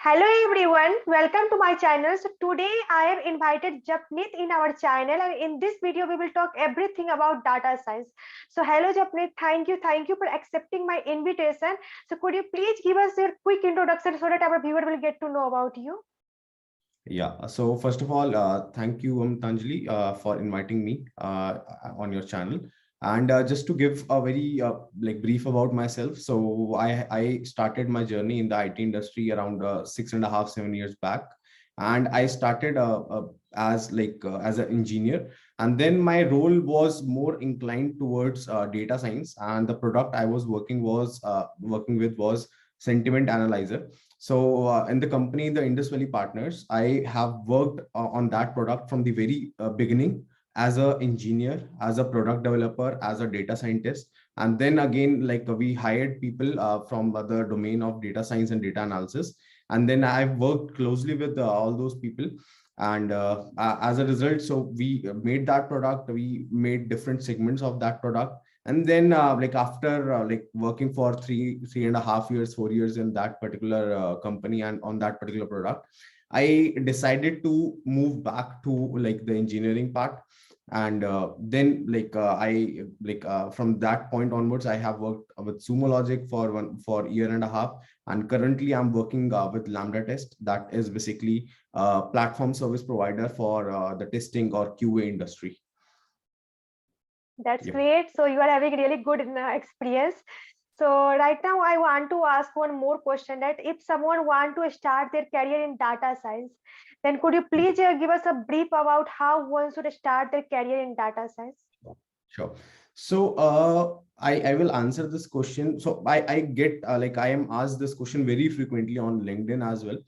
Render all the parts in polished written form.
Hello everyone, welcome to my channel. So today I have invited Japneet in our channel, and in this video we will talk everything about data science. So hello Japneet, thank you for accepting my invitation. So could you please give us your quick introduction so that our viewer will get to know about you? Yeah, so first of all, thank you, Tanjali, for inviting me on your channel. And just to give a very brief about myself, so I started my journey in the IT industry around 6.5, 7 years back, and I started as an engineer, and then my role was more inclined towards data science, and the product I was working with was sentiment analyzer. So in the company, the Indus Valley Partners, I have worked on that product from the very beginning as an engineer, as a product developer, as a data scientist. And then again, like we hired people from the domain of data science and data analysis. And then I've worked closely with all those people. And as a result, so we made that product, we made different segments of that product, and then after working for 3.5 years, 4 years in that particular company and on that particular product, I decided to move back to like the engineering part. And then from that point onwards, I have worked with Sumo Logic for 1.5 years, and currently I'm working with Lambda Test, that is basically a platform service provider for the testing or QA industry. That's great. So you are having really good experience. So right now I want to ask one more question, that if someone want to start their career in data science, then could you please give us a brief about how one should start their career in data science? Sure. So I will answer this question. So I get I am asked this question very frequently on LinkedIn as well.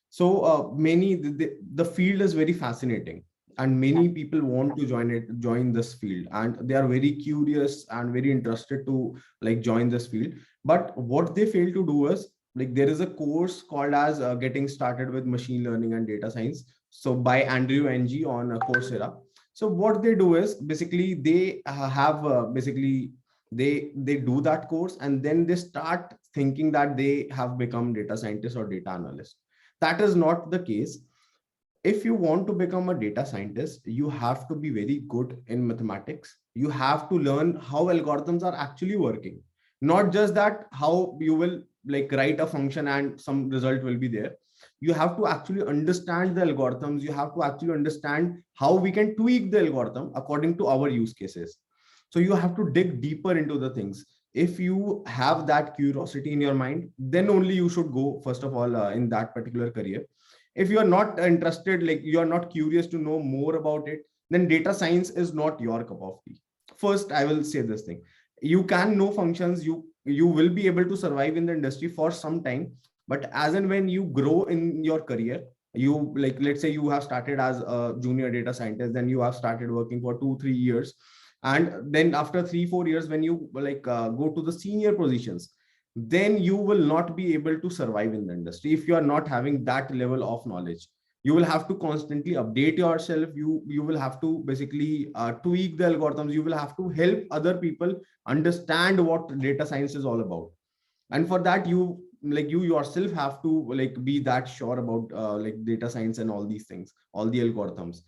So the field is very fascinating, and many people want to join this field, and they are very curious and very interested to like join this field. But what they fail to do is, like, there is a course called as Getting Started with Machine Learning and Data Science, so by Andrew Ng on Coursera. So what they do is basically they have basically they do that course, and then they start thinking that they have become data scientist or data analyst. That is not the case. If you want to become a data scientist, you have to be very good in mathematics. You have to learn how algorithms are actually working, not just that how you will like write a function and some result will be there. You have to actually understand the algorithms. You have to actually understand how we can tweak the algorithm according to our use cases. So you have to dig deeper into the things. If you have that curiosity in your mind, then only you should go first of all in that particular career. If you are not interested, like you are not curious to know more about it, then data science is not your cup of tea. First, I will say this thing: you can know functions, you will be able to survive in the industry for some time, but as and when you grow in your career, you like, let's say you have started as a junior data scientist, then you have started working for 2-3 years, and then after 3-4 years, when you go to the senior positions, then you will not be able to survive in the industry if you are not having that level of knowledge. You will have to constantly update yourself. You will have to basically tweak the algorithms. You will have to help other people understand what data science is all about. And for that, you yourself have to like be that sure about like data science and all these things, all the algorithms.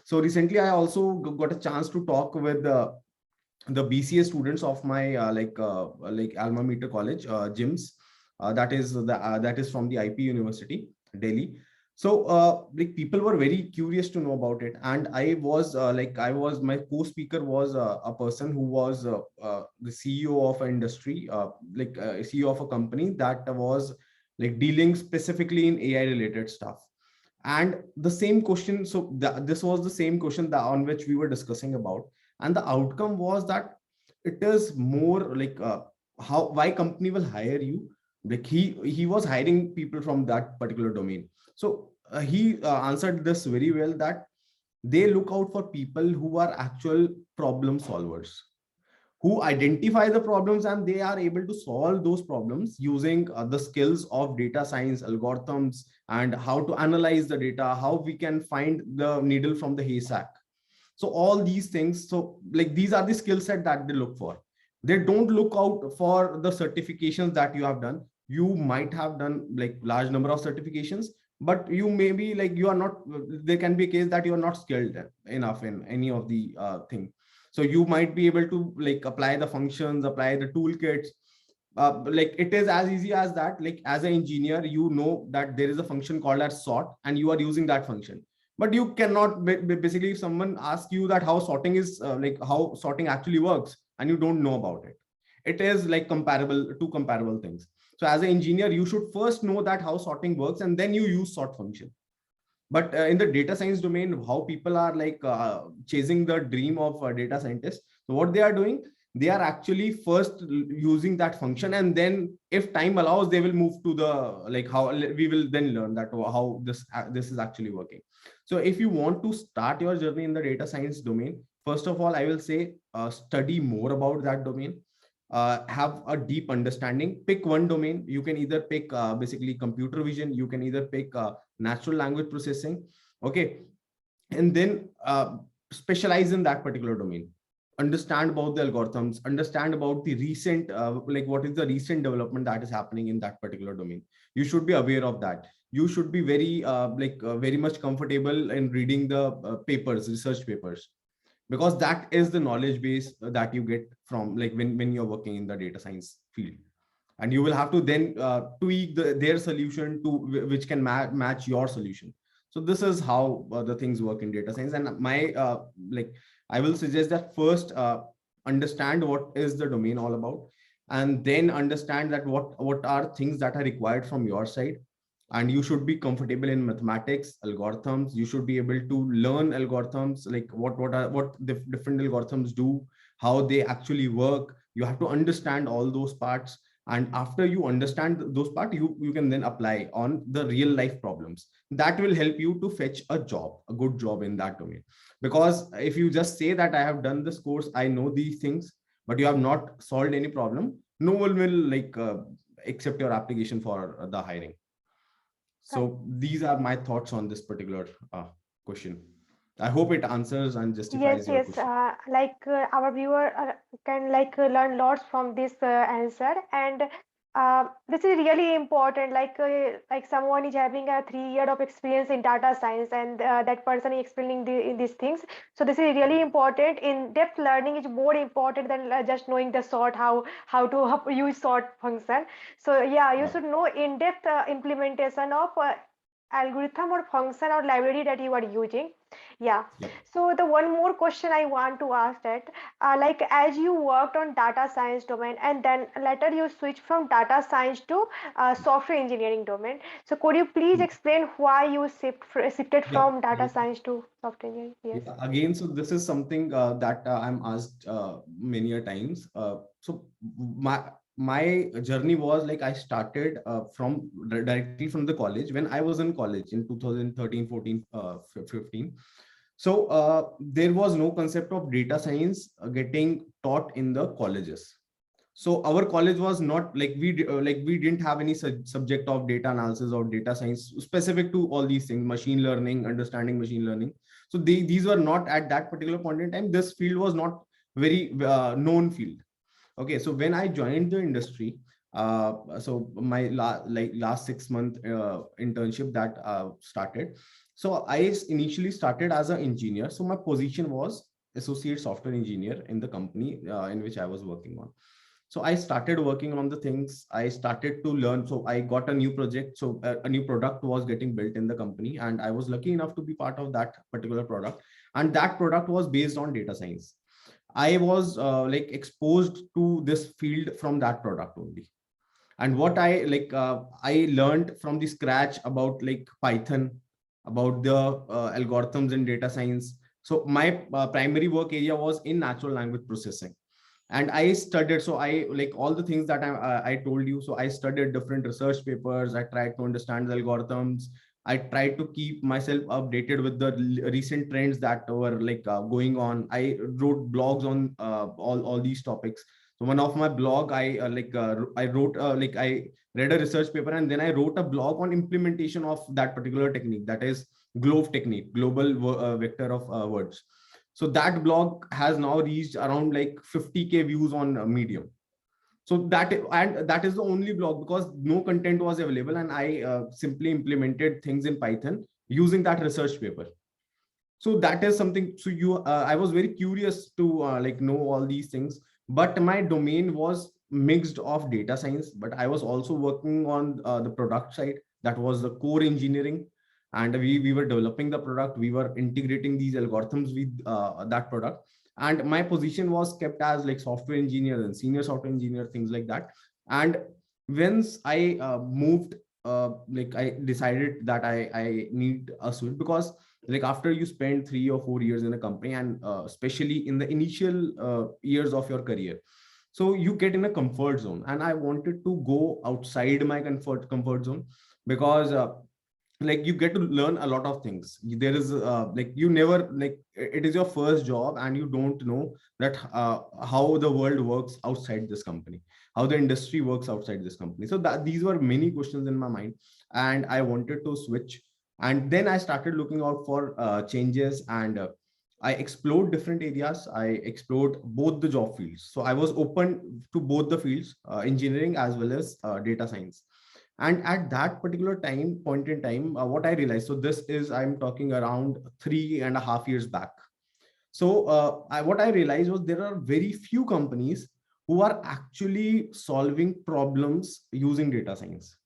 So recently I also got a chance to talk with the BCA students of my alma mater college, GIMS, that is from the IP University, Delhi. So like people were very curious to know about it, and my co-speaker was a person who was the CEO of an industry, CEO of a company that was like dealing specifically in AI related stuff. And the same question, so this was the same question that on which we were discussing about, and the outcome was that it is more like how why company will hire you. Like he was hiring people from that particular domain. So he answered this very well, that they look out for people who are actual problem solvers, who identify the problems, and they are able to solve those problems using the skills of data science algorithms, and how to analyze the data, how we can find the needle from the haystack. So all these things, so like these are the skill set that they look for. They don't look out for the certifications that you have done. you might have done like large number of certifications, but you may be like you are not, there can be a case that you are not skilled enough in any of the thing. So you might be able to like apply the functions, apply the toolkits. Like it is as easy as that. Like as an engineer, you know that there is a function called as sort, and you are using that function. But you cannot basically, if someone asks you that how sorting is like how sorting actually works, and you don't know about it, it is like comparable, two comparable things. So as an engineer, you should first know that how sorting works, and then you use sort function. But in the data science domain, how people are like chasing the dream of data scientists, so what they are doing, they are actually first using that function, and then if time allows, they will move to the like how we will then learn that how this is actually working. So if you want to start your journey in the data science domain, first of all, I will say study more about that domain. Have a deep understanding. Pick one domain. You can either pick basically computer vision, you can either pick natural language processing. Okay. And then specialize in that particular domain. Understand about the algorithms, understand about the recent like what is the recent development that is happening in that particular domain. You should be aware of that. You should be very very much comfortable in reading the papers, research papers, because that is the knowledge base that you get from like when you're working in the data science field. And you will have to then tweak their solution to which can match your solution. So this is how the things work in data science. And my like I will suggest that first understand what is the domain all about, and then understand that what are things that are required from your side. And you should be comfortable in mathematics, algorithms. You should be able to learn algorithms, like what the different algorithms do, how they actually work. You have to understand all those parts, and after you understand those parts, you can then apply on the real life problems. That will help you to fetch a job, a good job in that domain. Because if you just say that I have done this course, I know these things, but you have not solved any problem, no one will like accept your application for the hiring. Correct. So these are my thoughts on this particular question. I hope it answers and Yes, justifies your yes. question. Like our viewer can like learn lots from this answer, and this is really important. Like someone is having a 3 year of experience in data science, and that person is explaining these things. So this is really important. In-depth learning is more important than just knowing the sort, how to use sort function. So yeah, you Yeah. should know in-depth implementation of algorithm or function or library that you are using. Yeah. Yep. So the one more question I want to ask that, like as you worked on data science domain and then later you switched from data science to software engineering domain. So could you please explain why you shifted Yeah. from data science to software engineering? Yes. Yeah. Again, so this is something that I'm asked many a times. So my journey was like I started from directly from the college when I was in college in 2013, 14, 15. So there was no concept of data science getting taught in the colleges. So our college was not like like we didn't have any subject of data analysis or data science specific to all these things, machine learning, understanding machine learning. So these were not at that particular point in time. This field was not very known field. Okay, so when I joined the industry, so my last 6 month internship that started. So I initially started as an engineer. So my position was associate software engineer in the company in which I was working on. So I started working on the things. I started to learn. So I got a new project. So a new product was getting built in the company, and I was lucky enough to be part of that particular product. And that product was based on data science. I was like exposed to this field from that product only. And what I like, I learned from the scratch about like Python, about the algorithms in data science. So my primary work area was in natural language processing, and I studied. So I like all the things that I told you. So I studied different research papers. I tried to understand the algorithms. I tried to keep myself updated with the recent trends that were like going on. I wrote blogs on all these topics. So one of my blog, I wrote like I read a research paper, and then I wrote a blog on implementation of that particular technique, that is glove technique, global vector of words. So that blog has now reached around like 50K views on Medium. So that is the only blog, because no content was available, and I simply implemented things in Python using that research paper. So that is something. So I was very curious to like know all these things, but my domain was mixed of data science, but I was also working on the product side. That was the core engineering, and we were developing the product, we were integrating these algorithms with that product. And my position was kept as like software engineer and senior software engineer, things like that. And once I moved, like I decided that I need a switch, because like after you spend 3 or 4 years in a company, and especially in the initial years of your career, so you get in a comfort zone, and I wanted to go outside my comfort zone, because like you get to learn a lot of things. There is like you never, like it is your first job, and you don't know that how the world works outside this company, how the industry works outside this company. So that these were many questions in my mind, and I wanted to switch. And then I started looking out for changes, and I explored different areas. I explored both the job fields, so I was open to both the fields, engineering as well as data science. And at that particular point in time, what I realized, so this is, I'm talking around 3.5 years back. So what I realized was there are very few companies who are actually solving problems using data science.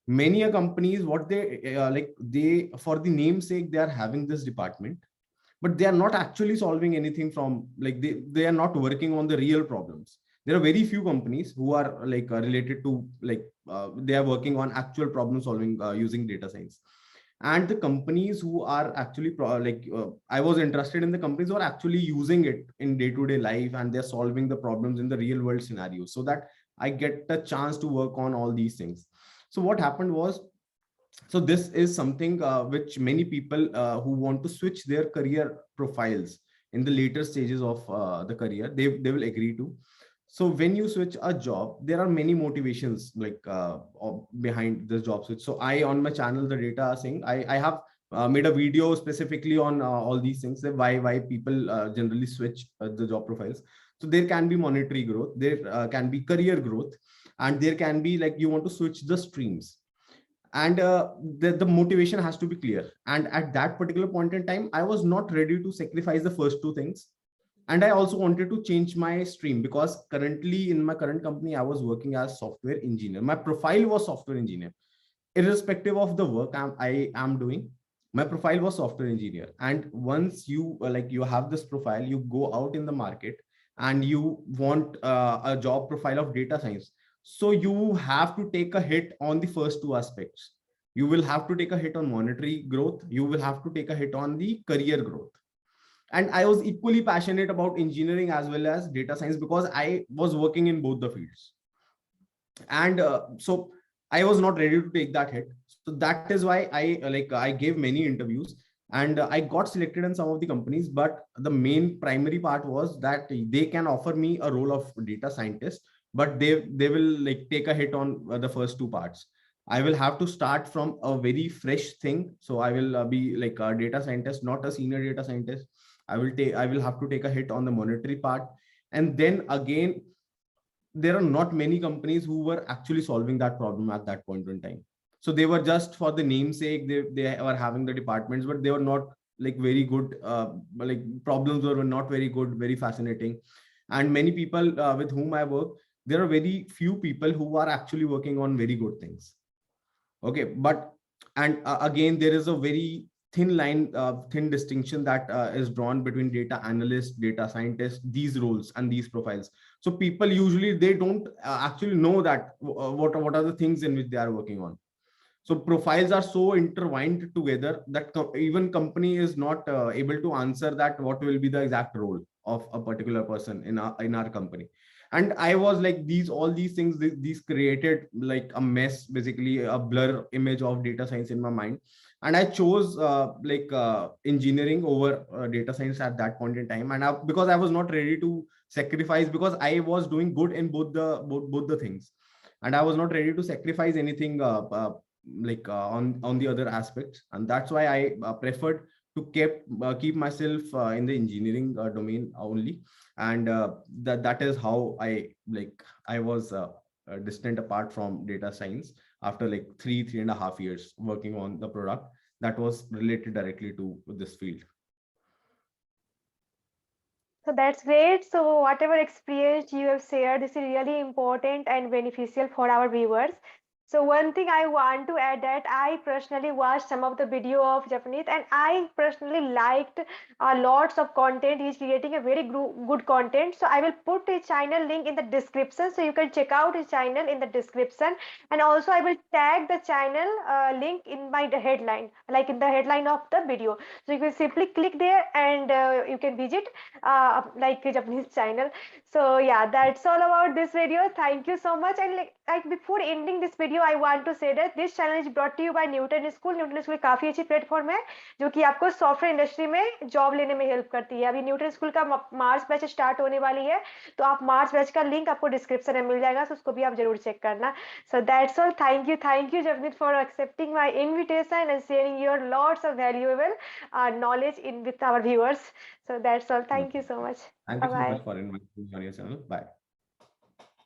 Many a companies, what they like, they, for the namesake, they are having this department, but they are not actually solving anything from, like they are not working on the real problems. There are very few companies who are like related to, like they are working on actual problem solving using data science. And the companies who are actually I was interested in the companies who are actually using it in day-to-day life, and they're solving the problems in the real world scenarios, so that I get a chance to work on all these things. So what happened was, so this is something which many people who want to switch their career profiles in the later stages of the career, they will agree to. So when you switch a job, there are many motivations like behind this job switch. So I, on my channel, the data saying, I have made a video specifically on all these things, that why people generally switch the job profiles. So there can be monetary growth, there can be career growth, and there can be like you want to switch the streams. And the motivation has to be clear. And at that particular point in time, I was not ready to sacrifice the first two things. And I also wanted to change my stream, because currently in my current company, I was working as software engineer. My profile was software engineer, irrespective of the work I am doing. My profile was software engineer. And once you like you have this profile, you go out in the market and you want a job profile of data science. So you have to take a hit on the first two aspects. You will have to take a hit on monetary growth, you will have to take a hit on the career growth. And I was equally passionate about engineering as well as data science, because I was working in both the fields. And so I was not ready to take that hit. So that is why I gave many interviews, and I got selected in some of the companies. But the main primary part was that they can offer me a role of data scientist, but they will like take a hit on the first two parts. I will have to start from a very fresh thing. So I will be like a data scientist, not a senior data scientist. I will have to take a hit on the monetary part. And then again, there are not many companies who were actually solving that problem at that point in time. So they were just for the namesake, they were having the departments, but they were not like very good, like problems were not very good, very fascinating. And many people with whom I work, there are very few people who are actually working on very good things. Okay, but and again, there is a very thin line, thin distinction that is drawn between data analyst, data scientist, these roles and these profiles. So people usually, they don't actually know that what are the things in which they are working on. So profiles are so intertwined together that even company is not able to answer that what will be the exact role of a particular person in our company. And I was like, all these things, these created like a mess, basically a blur image of data science in my mind. And I chose engineering over data science at that point in time. And because I was not ready to sacrifice, because I was doing good in both the things, and I was not ready to sacrifice anything on the other aspects. And that's why I preferred keep myself in the engineering domain only. And that is how I was distant apart from data science after like 3.5 years working on the product that was related directly to this field. So that's great. So whatever experience you have shared, this is really important and beneficial for our viewers. So one thing I want to add that I personally watched some of the video of Japanese and I personally liked lots of content. He's creating a very good content. So I will put his channel link in the description. So you can check out his channel in the description. And also I will tag the channel link in my headline, like in the headline of the video. So you can simply click there and you can visit like a Japanese channel. So yeah, that's all about this video. Thank you so much. And like before ending this video, I want to say that this channel is brought to you by Newton school. Newton school काफी अच्छी platform है जो कि आपको software industry में job लेने में help करती है. अभी न्यूटन स्कूल का मार्च बैच स्टार्ट होने वाली है, तो आप मार्च बैच का लिंक आपको डिस्क्रिप्शन में मिल जाएगा, तो उसको भी आप जरूर चेक करना. So that's all. Thank you, Javneet, for accepting my invitation and sharing your lots of valuable knowledge in with our viewers. So that's all. No, Thank you so much. thank Bye you so bye. much for inviting me on your channel. Bye.